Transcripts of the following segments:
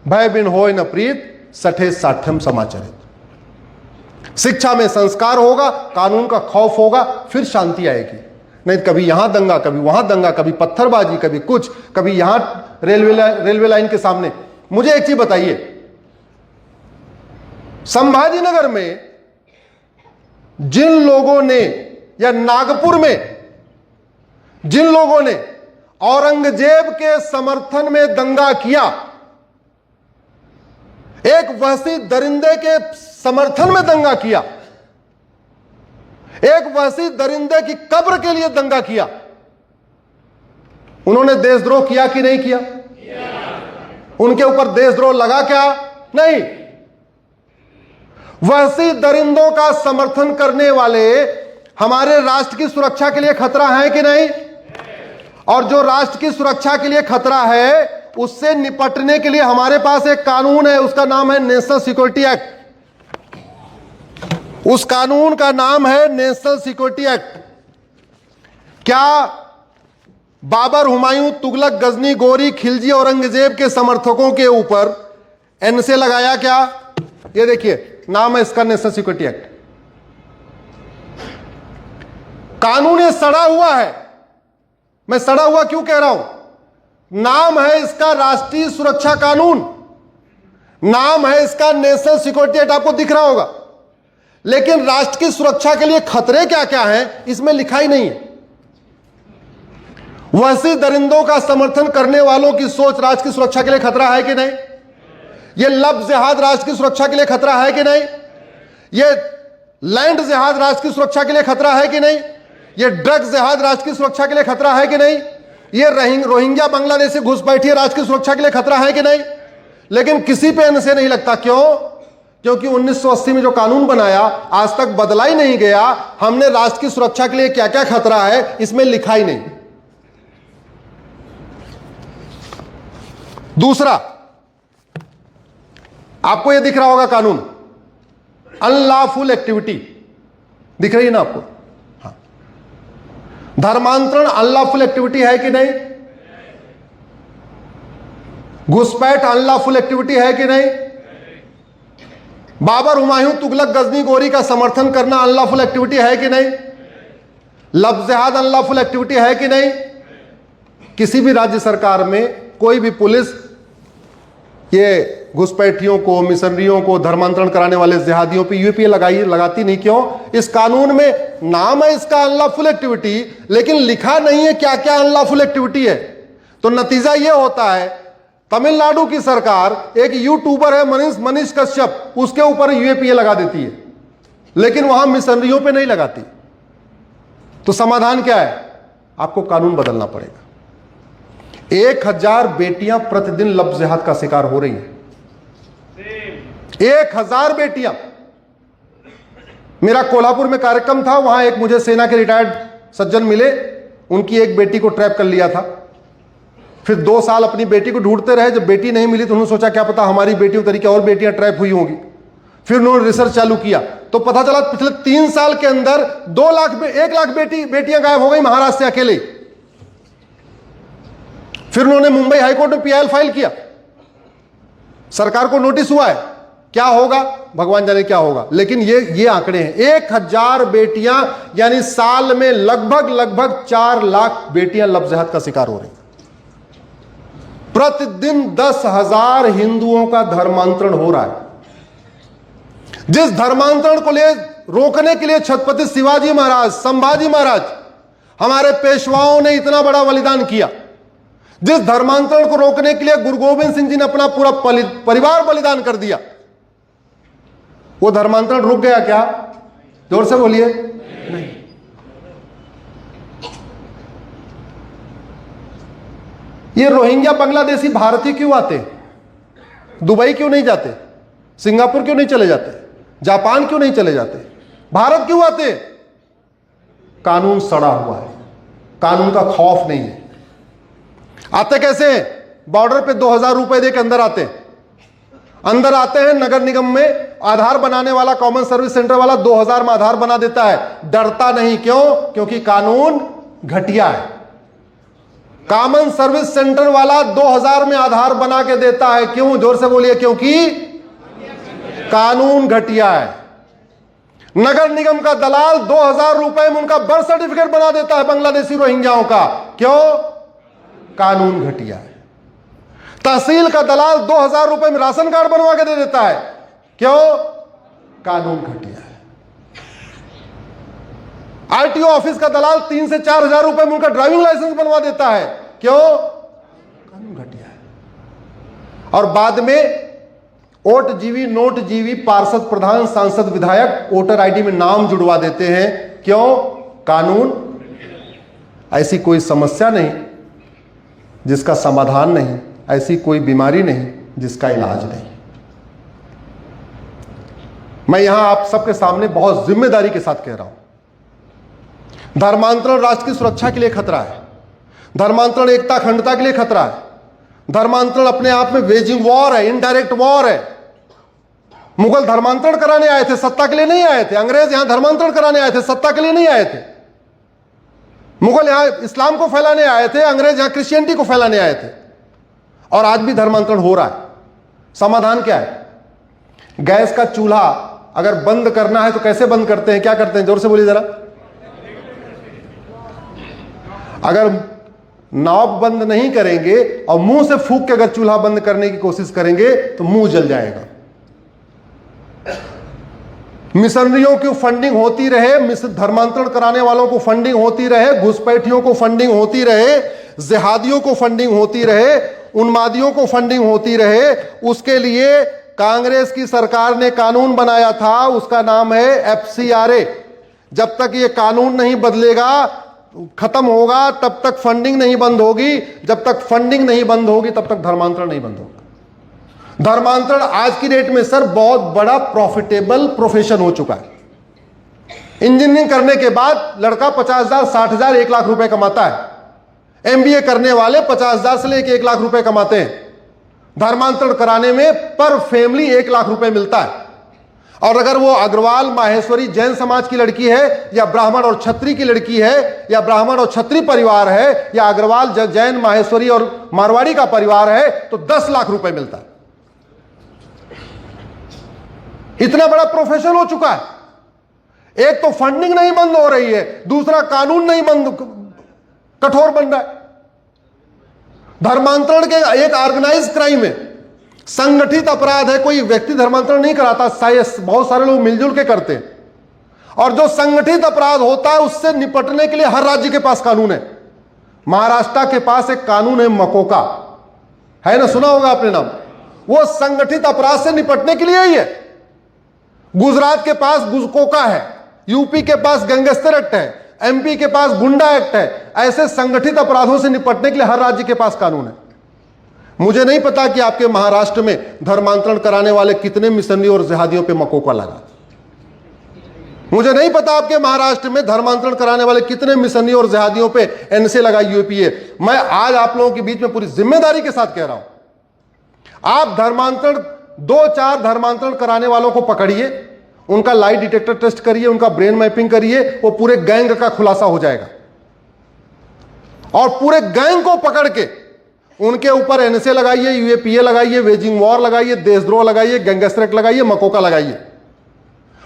भय बिन होय न प्रीत, सठे साठ्यम समाचरित। शिक्षा में संस्कार होगा, कानून का खौफ होगा, फिर शांति आएगी। नहीं कभी यहां दंगा, कभी वहां दंगा, कभी पत्थरबाजी, कभी कुछ, कभी यहां रेलवे लाइन के सामने। मुझे एक चीज बताइए, संभाजी नगर में जिन लोगों ने, या नागपुर में जिन लोगों ने औरंगजेब के समर्थन में दंगा किया, एक वहशी दरिंदे के समर्थन में दंगा किया, एक वहशी दरिंदे की कब्र के लिए दंगा किया, उन्होंने देशद्रोह किया कि नहीं किया? उनके ऊपर देशद्रोह लगा क्या? नहीं। वहशी दरिंदों का समर्थन करने वाले हमारे राष्ट्र की सुरक्षा के लिए खतरा है कि नहीं? और जो राष्ट्र की सुरक्षा के लिए खतरा है, उससे निपटने के लिए हमारे पास एक कानून है, उसका नाम है नेशनल सिक्योरिटी एक्ट। उस कानून का नाम है नेशनल सिक्योरिटी एक्ट। क्या बाबर, हुमायूं, तुगलक, गजनी, गोरी, खिलजी, औरंगजेब के समर्थकों के ऊपर एनसे लगाया क्या? ये देखिए, नाम है इसका नेशनल सिक्योरिटी एक्ट। कानून ये सड़ा हुआ है। मैं सड़ा हुआ क्यों कह रहा हूं? नाम है इसका राष्ट्रीय सुरक्षा कानून, नाम है इसका नेशनल सिक्योरिटी एक्ट, आपको दिख रहा होगा, लेकिन राष्ट्र की सुरक्षा के लिए खतरे क्या क्या हैं इसमें लिखा ही नहीं है। वहशी दरिंदों का समर्थन करने वालों की सोच राष्ट्र की सुरक्षा के लिए खतरा है कि नहीं? यह लफ्ज जिहाद राष्ट्र की सुरक्षा के लिए खतरा है कि नहीं? यह लैंड जिहाद राष्ट्र की सुरक्षा के लिए खतरा है कि नहीं? यह ड्रग्स जिहाद राष्ट्र की सुरक्षा के लिए खतरा है कि नहीं? यह रोहिंग्या बांग्लादेशी घुसपैठी राष्ट्र की सुरक्षा के लिए खतरा है कि नहीं? लेकिन किसी पे एनसे नहीं लगता। क्यों? क्योंकि 1980 में जो कानून बनाया आज तक बदला ही नहीं गया। हमने राष्ट्र की सुरक्षा के लिए क्या क्या खतरा है इसमें लिखा ही नहीं। दूसरा, आपको यह दिख रहा होगा कानून, अनलॉफुल एक्टिविटी दिख रही है ना आपको? हाँ। धर्मांतरण अनलॉफुल एक्टिविटी है कि नहीं? घुसपैठ अनलॉफुल एक्टिविटी है कि नहीं? बाबर, हुमायूं, तुगलक, गजनी, गोरी का समर्थन करना अनलॉफुल एक्टिविटी है कि नहीं? लफ्ज जिहाद अनलॉफुल एक्टिविटी है कि नहीं? किसी भी राज्य सरकार में कोई भी पुलिस ये घुसपैठियों को, मिशनरियों को, धर्मांतरण कराने वाले जिहादियों पे यूएपीए लगाती नहीं। क्यों? इस कानून में नाम है इसका अनलॉफुल एक्टिविटी, लेकिन लिखा नहीं है क्या क्या अनलॉफुल एक्टिविटी है। तो नतीजा यह होता है, तमिलनाडु की सरकार, एक यूट्यूबर है मनीष कश्यप, उसके ऊपर यूएपीए लगा देती है, लेकिन वहां मिशनरियों पे नहीं लगाती। तो समाधान क्या है? आपको कानून बदलना पड़ेगा। 1000 बेटियां प्रतिदिन लफ्ज जिहाद का शिकार हो रही हैं। 1000 बेटियां। मेरा कोल्हापुर में कार्यक्रम था, वहां एक मुझे सेना के रिटायर्ड सज्जन मिले, उनकी एक बेटी को ट्रैप कर लिया था। फिर 2 साल अपनी बेटी को ढूंढते रहे। जब बेटी नहीं मिली तो उन्होंने सोचा क्या पता हमारी बेटियों तरीके और बेटियां ट्रैप हुई होंगी। फिर उन्होंने रिसर्च चालू किया तो पता चला पिछले 3 साल के अंदर 1 लाख बेटियां गायब हो गई महाराष्ट्र से अकेले। फिर उन्होंने मुंबई हाईकोर्ट में पीआईएल फाइल किया, सरकार को नोटिस हुआ है। क्या होगा भगवान जाने क्या होगा, लेकिन ये आंकड़े हैं। 1000 बेटियां, यानी साल में लगभग 4 लाख बेटियां लफ्ज जिहाद का शिकार हो रही। प्रतिदिन 10,000 हिंदुओं का धर्मांतरण हो रहा है। जिस धर्मांतरण को रोकने के लिए छत्रपति शिवाजी महाराज, संभाजी महाराज, हमारे पेशवाओं ने इतना बड़ा बलिदान किया, जिस धर्मांतरण को रोकने के लिए गुरु गोविंद सिंह जी ने अपना पूरा परिवार बलिदान कर दिया, वो धर्मांतरण रुक गया क्या? जोर से बोलिए। नहीं। ये रोहिंग्या बांग्लादेशी भारतीय क्यों आते? दुबई क्यों नहीं जाते? सिंगापुर क्यों नहीं चले जाते? जापान क्यों नहीं चले जाते? भारत क्यों आते? कानून सड़ा हुआ है, कानून का खौफ नहीं है। आते कैसे हैं? बॉर्डर पे 2000 रुपए दे के अंदर आते हैं। अंदर आते हैं, नगर निगम में आधार बनाने वाला, कॉमन सर्विस सेंटर वाला 2000 में आधार बना देता है। डरता नहीं। क्यों? क्योंकि कानून घटिया है। कॉमन सर्विस सेंटर वाला 2000 में आधार बना के देता है। क्यों? जोर से बोलिए। क्योंकि कानून घटिया है। नगर निगम का दलाल 2000 रुपए में उनका बर्थ सर्टिफिकेट बना देता है बांग्लादेशी रोहिंग्याओं का। क्यों? कानून घटिया है। तहसील का दलाल 2000 रुपए में राशन कार्ड बनवा के दे देता है। क्यों? कानून घटिया है। आरटीओ ऑफिस का दलाल 3 से 4000 रुपए में उनका ड्राइविंग लाइसेंस बनवा देता है। क्यों? कानून घटिया है। और बाद में ओट जीवी, नोट जीवी, पार्षद, प्रधान, सांसद, विधायक वोटर आईडी में नाम जुड़वा देते हैं। क्यों? कानून। ऐसी कोई समस्या नहीं जिसका समाधान नहीं, ऐसी कोई बीमारी नहीं जिसका इलाज नहीं। मैं यहां आप सबके सामने बहुत जिम्मेदारी के साथ कह रहा हूं, धर्मांतरण राष्ट्र की सुरक्षा के लिए खतरा है। धर्मांतरण एकता अखंडता के लिए खतरा है। धर्मांतरण अपने आप में वेजिंग वॉर है, इनडायरेक्ट वॉर है। मुगल धर्मांतरण कराने आए थे, सत्ता के लिए नहीं आए थे। अंग्रेज यहां धर्मांतरण कराने आए थे, सत्ता के लिए नहीं आए थे। मुगल यहां इस्लाम को फैलाने आए थे, अंग्रेज यहां क्रिश्चियनिटी को फैलाने आए थे। और आज भी धर्मांतरण हो रहा है। समाधान क्या है? गैस का चूल्हा अगर बंद करना है तो कैसे बंद करते हैं? क्या करते हैं? जोर से बोलिए जरा। अगर नॉब बंद नहीं करेंगे और मुंह से फूंक के अगर चूल्हा बंद करने की कोशिश करेंगे तो मुंह जल जाएगा। मिशनरियों की फंडिंग होती रहे, धर्मांतरण कराने वालों को फंडिंग होती रहे, घुसपैठियों को फंडिंग होती रहे, जिहादियों को फंडिंग होती रहे, उन्मादियों को फंडिंग होती रहे, उसके लिए कांग्रेस की सरकार ने कानून बनाया था। उसका नाम है FCRA। जब तक ये कानून नहीं बदलेगा, खत्म होगा, तब तक फंडिंग नहीं बंद होगी। जब तक फंडिंग नहीं बंद होगी तब तक धर्मांतरण नहीं बंद होगा। धर्मांतरण आज की डेट में सर बहुत बड़ा प्रॉफिटेबल प्रोफेशन हो चुका है। इंजीनियरिंग करने के बाद लड़का 50,000, 60,000, 1 लाख रुपए कमाता है। MBA करने वाले 50,000 से लेकर 1 लाख रुपए कमाते हैं। धर्मांतरण कराने में पर फैमिली 1 लाख रुपए मिलता है। और अगर वो अग्रवाल, माहेश्वरी, जैन समाज की लड़की है, या ब्राह्मण और क्षत्रिय की लड़की है, या ब्राह्मण और क्षत्रिय परिवार है, या अग्रवाल, जैन, माहेश्वरी और मारवाड़ी का परिवार है, तो 10 लाख रुपए मिलता है। इतना बड़ा प्रोफेशन हो चुका है। एक तो फंडिंग नहीं बंद हो रही है, दूसरा कानून नहीं बंद, कठोर बन रहा है। धर्मांतरण के एक ऑर्गेनाइज क्राइम है, संगठित अपराध है। कोई व्यक्ति धर्मांतरण नहीं कराता, बहुत सारे लोग मिलजुल के करते हैं। और जो संगठित अपराध होता है उससे निपटने के लिए हर राज्य के पास कानून है। महाराष्ट्र के पास एक कानून है, मकोका है ना, सुना होगा आपने नाम। वो संगठित अपराध से निपटने के लिए ही है। गुजरात के पास गुजकोका है, यूपी के पास गैंगस्टर एक्ट है, MP के पास गुंडा एक्ट है। ऐसे संगठित अपराधों से निपटने के लिए हर राज्य के पास कानून है। मुझे नहीं पता कि आपके महाराष्ट्र में धर्मांतरण कराने वाले कितने मिशनरी और जिहादियों पे मकोका लगा। मुझे नहीं पता आपके महाराष्ट्र में धर्मांतरण कराने वाले कितने मिशनरी और जिहादियों पे NC लगा, UPA। मैं आज आप लोगों के बीच में पूरी जिम्मेदारी के साथ कह रहा हूं, आप धर्मांतरण 2-4 धर्मांतरण कराने वालों को पकड़िए, उनका लाई डिटेक्टर टेस्ट करिए, उनका ब्रेन मैपिंग करिए, वो पूरे गैंग का खुलासा हो जाएगा। और पूरे गैंग को पकड़ के उनके ऊपर NSA लगाइए, UAPA लगाइए, वेजिंग वॉर लगाइए, देशद्रोह लगाइए, गैंगस्टर एक्ट लगाइए, मकोका लगाइए।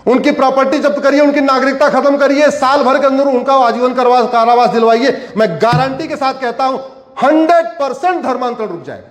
उनकी प्रॉपर्टी जब्त करिए, उनकी नागरिकता खत्म करिए, साल भर के अंदर उनका आजीवन कारावास दिलवाइए। मैं गारंटी के साथ कहता हूं 100% धर्मांतरण रुक जाएगा।